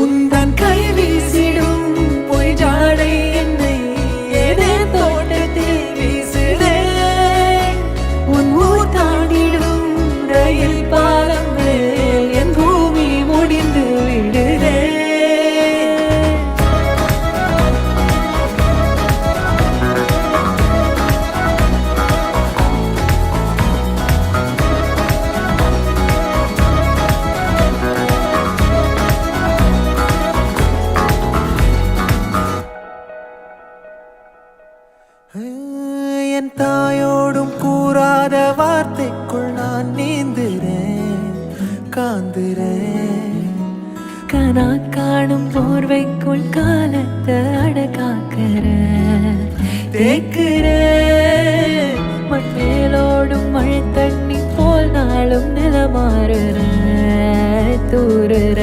உந்தன் கை வீசிடும் பொய் ஜாடை என்னை ஏதே தோட்டத்தில் வீசுதே. உன் ஊர் தாண்டிடும் ரயில் பாலம் மேல் என் பூமி முடிந்து விடுதே. என் தாயோடும் கூறாத வார்த்தைக்குள் நான் நீந்துறேன், காந்துறேன். கனா காணும் போர்வைக்குள் காலத்தை அடக்காக்கிற தேக்குறேன். மண்மேலோடும் மழை தண்ணி போல் நாளும் நிலமாறுற தூறுற.